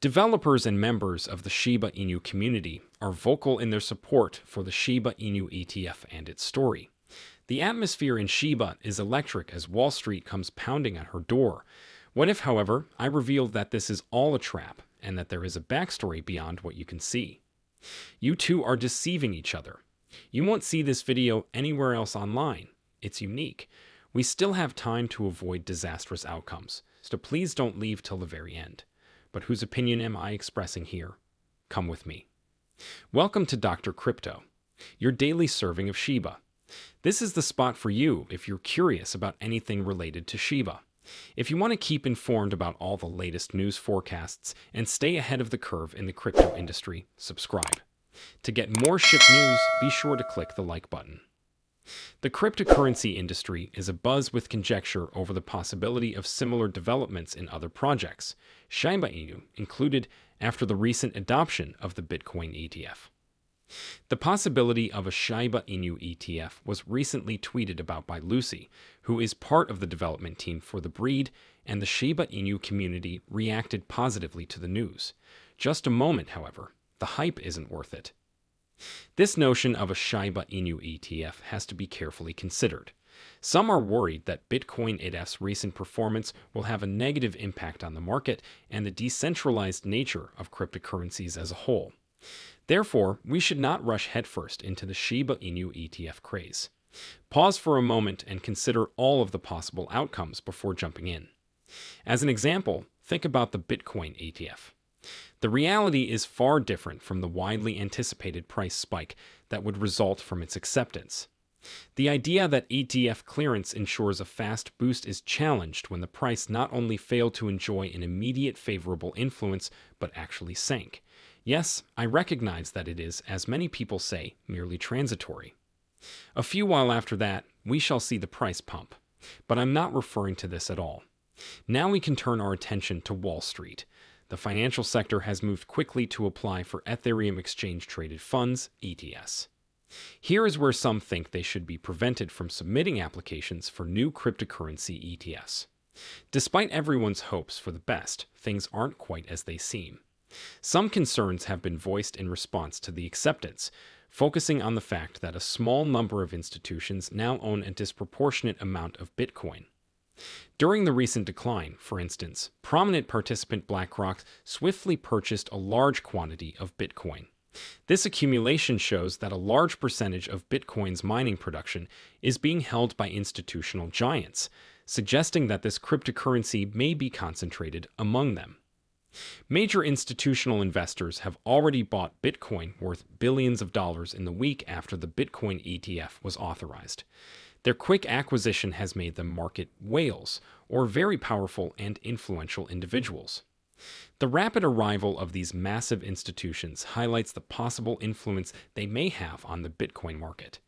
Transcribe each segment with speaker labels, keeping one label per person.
Speaker 1: Developers and members of the Shiba Inu community are vocal in their support for the Shiba Inu ETF and its story. The atmosphere in Shiba is electric as Wall Street comes pounding at her door. What if, however, I revealed that this is all a trap and that there is a backstory beyond what you can see? You two are deceiving each other. You won't see this video anywhere else online. It's unique. We still have time to avoid disastrous outcomes, so please don't leave till the very end. But whose opinion am I expressing here? Come with me. Welcome to Dr. Crypto, your daily serving of Shiba. This is the spot for you if you're curious about anything related to Shiba. If you want to keep informed about all the latest news forecasts and stay ahead of the curve in the crypto industry, subscribe. To get more Shib news, be sure to click the like button. The cryptocurrency industry is abuzz with conjecture over the possibility of similar developments in other projects, Shiba Inu included, after the recent adoption of the Bitcoin ETF. The possibility of a Shiba Inu ETF was recently tweeted about by Lucy, who is part of the development team for the breed, and the Shiba Inu community reacted positively to the news. Just a moment, however, the hype isn't worth it. This notion of a Shiba Inu ETF has to be carefully considered. Some are worried that Bitcoin ETF's recent performance will have a negative impact on the market and the decentralized nature of cryptocurrencies as a whole. Therefore, we should not rush headfirst into the Shiba Inu ETF craze. Pause for a moment and consider all of the possible outcomes before jumping in. As an example, think about the Bitcoin ETF. The reality is far different from the widely anticipated price spike that would result from its acceptance. The idea that ETF clearance ensures a fast boost is challenged when the price not only failed to enjoy an immediate favorable influence, but actually sank. Yes, I recognize that it is, as many people say, merely transitory. A few while after that, we shall see the price pump. But I'm not referring to this at all. Now we can turn our attention to Wall Street. The financial sector has moved quickly to apply for Ethereum exchange-traded funds, ETS. Here is where some think they should be prevented from submitting applications for new cryptocurrency ETS. Despite everyone's hopes for the best, things aren't quite as they seem. Some concerns have been voiced in response to the acceptance, focusing on the fact that a small number of institutions now own a disproportionate amount of Bitcoin. During the recent decline, for instance, prominent participant BlackRock swiftly purchased a large quantity of Bitcoin. This accumulation shows that a large percentage of Bitcoin's mining production is being held by institutional giants, suggesting that this cryptocurrency may be concentrated among them. Major institutional investors have already bought Bitcoin worth billions of dollars in the week after the Bitcoin ETF was authorized. Their quick acquisition has made them market whales, or very powerful and influential individuals. The rapid arrival of these massive institutions highlights the possible influence they may have on the Bitcoin market.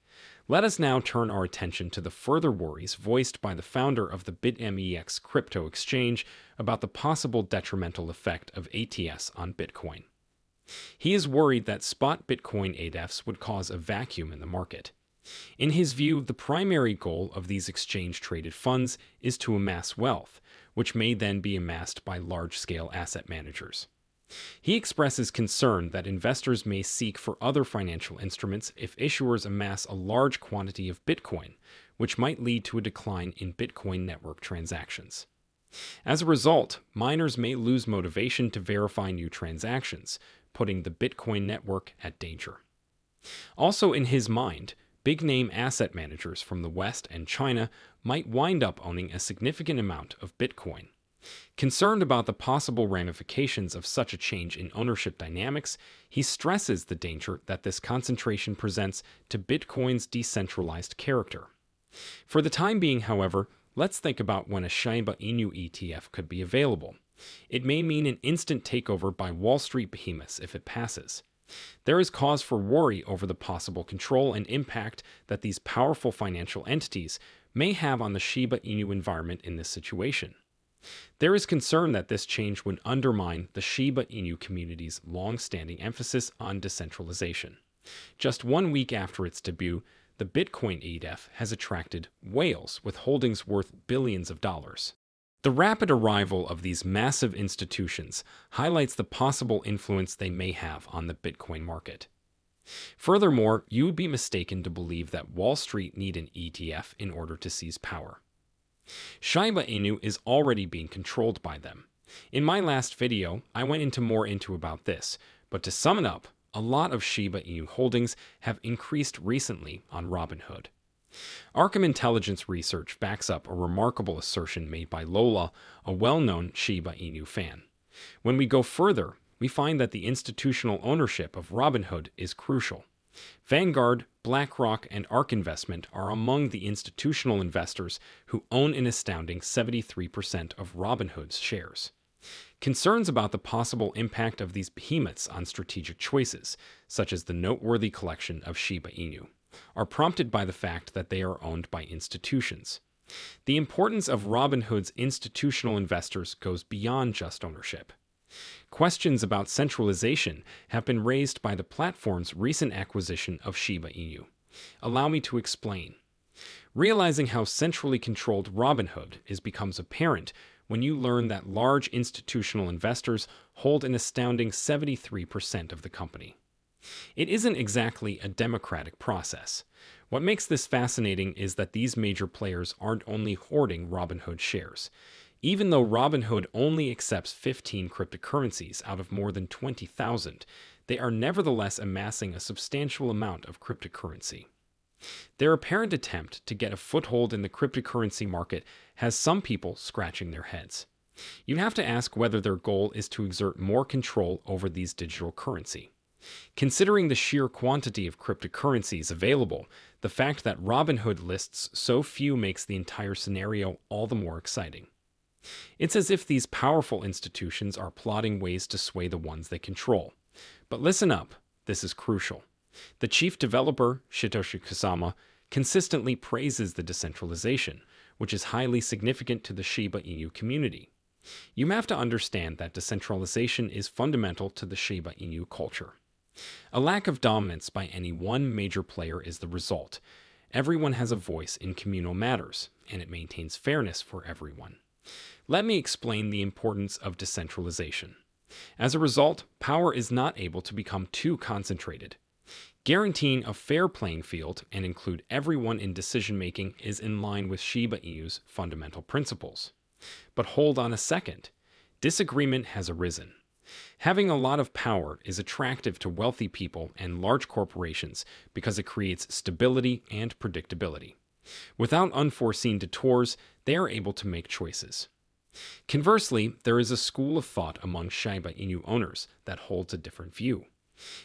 Speaker 1: Let us now turn our attention to the further worries voiced by the founder of the BitMEX crypto exchange about the possible detrimental effect of ATS on Bitcoin. He is worried that spot Bitcoin ETFs would cause a vacuum in the market. In his view, the primary goal of these exchange-traded funds is to amass wealth, which may then be amassed by large-scale asset managers. He expresses concern that investors may seek for other financial instruments if issuers amass a large quantity of Bitcoin, which might lead to a decline in Bitcoin network transactions. As a result, miners may lose motivation to verify new transactions, putting the Bitcoin network at danger. Also in his mind, big-name asset managers from the West and China might wind up owning a significant amount of Bitcoin. Concerned about the possible ramifications of such a change in ownership dynamics, he stresses the danger that this concentration presents to Bitcoin's decentralized character. For the time being, however, let's think about when a Shiba Inu ETF could be available. It may mean an instant takeover by Wall Street behemoths if it passes. There is cause for worry over the possible control and impact that these powerful financial entities may have on the Shiba Inu environment in this situation. There is concern that this change would undermine the Shiba Inu community's long-standing emphasis on decentralization. Just 1 week after its debut, the Bitcoin ETF has attracted whales with holdings worth billions of dollars. The rapid arrival of these massive institutions highlights the possible influence they may have on the Bitcoin market. Furthermore, you would be mistaken to believe that Wall Street need an ETF in order to seize power. Shiba Inu is already being controlled by them. In my last video, I went into about this, but to sum it up, a lot of Shiba Inu holdings have increased recently on Robinhood. Arkham Intelligence Research backs up a remarkable assertion made by Lola, a well-known Shiba Inu fan. When we go further, we find that the institutional ownership of Robinhood is crucial. Vanguard, BlackRock, and ARK Investment are among the institutional investors who own an astounding 73% of Robinhood's shares. Concerns about the possible impact of these behemoths on strategic choices, such as the noteworthy collection of Shiba Inu, are prompted by the fact that they are owned by institutions. The importance of Robinhood's institutional investors goes beyond just ownership. Questions about centralization have been raised by the platform's recent acquisition of Shiba Inu. Allow me to explain. Realizing how centrally controlled Robinhood is becomes apparent when you learn that large institutional investors hold an astounding 73% of the company. It isn't exactly a democratic process. What makes this fascinating is that these major players aren't only hoarding Robinhood shares. Even though Robinhood only accepts 15 cryptocurrencies out of more than 20,000, they are nevertheless amassing a substantial amount of cryptocurrency. Their apparent attempt to get a foothold in the cryptocurrency market has some people scratching their heads. You have to ask whether their goal is to exert more control over these digital currency. Considering the sheer quantity of cryptocurrencies available, the fact that Robinhood lists so few makes the entire scenario all the more exciting. It's as if these powerful institutions are plotting ways to sway the ones they control. But listen up, this is crucial. The chief developer, Satoshi Kusama, consistently praises the decentralization, which is highly significant to the Shiba Inu community. You have to understand that decentralization is fundamental to the Shiba Inu culture. A lack of dominance by any one major player is the result. Everyone has a voice in communal matters, and it maintains fairness for everyone. Let me explain the importance of decentralization. As a result, power is not able to become too concentrated. Guaranteeing a fair playing field and include everyone in decision-making is in line with Shiba Inu's fundamental principles. But hold on a second. Disagreement has arisen. Having a lot of power is attractive to wealthy people and large corporations because it creates stability and predictability. Without unforeseen detours, they are able to make choices. Conversely, there is a school of thought among Shiba Inu owners that holds a different view.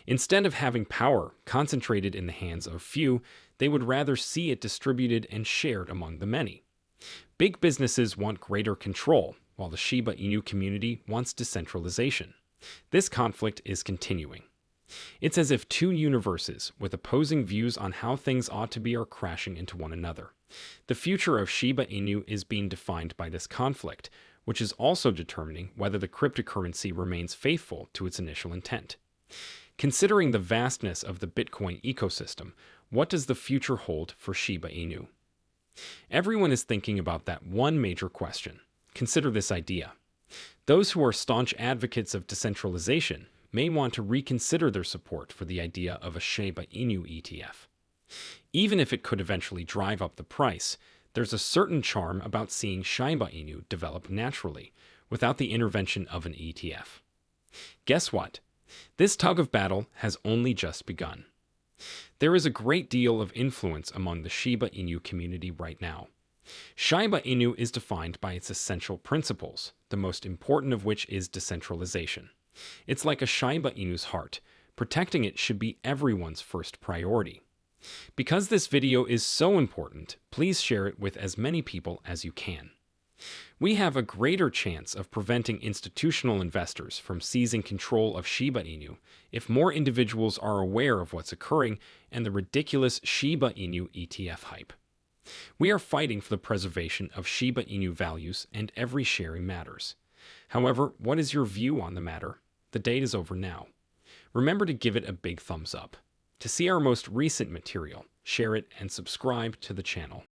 Speaker 1: Instead of having power concentrated in the hands of few, they would rather see it distributed and shared among the many. Big businesses want greater control, while the Shiba Inu community wants decentralization. This conflict is continuing. It's as if two universes with opposing views on how things ought to be are crashing into one another. The future of Shiba Inu is being defined by this conflict, which is also determining whether the cryptocurrency remains faithful to its initial intent. Considering the vastness of the Bitcoin ecosystem, what does the future hold for Shiba Inu? Everyone is thinking about that one major question. Consider this idea. Those who are staunch advocates of decentralization may want to reconsider their support for the idea of a Shiba Inu ETF. Even if it could eventually drive up the price, there's a certain charm about seeing Shiba Inu develop naturally, without the intervention of an ETF. Guess what? This tug of battle has only just begun. There is a great deal of influence among the Shiba Inu community right now. Shiba Inu is defined by its essential principles, the most important of which is decentralization. It's like a Shiba Inu's heart. Protecting it should be everyone's first priority. Because this video is so important, please share it with as many people as you can. We have a greater chance of preventing institutional investors from seizing control of Shiba Inu if more individuals are aware of what's occurring and the ridiculous Shiba Inu ETF hype. We are fighting for the preservation of Shiba Inu values, and every sharing matters. However, what is your view on the matter? The date is over now. Remember to give it a big thumbs up. To see our most recent material, share it and subscribe to the channel.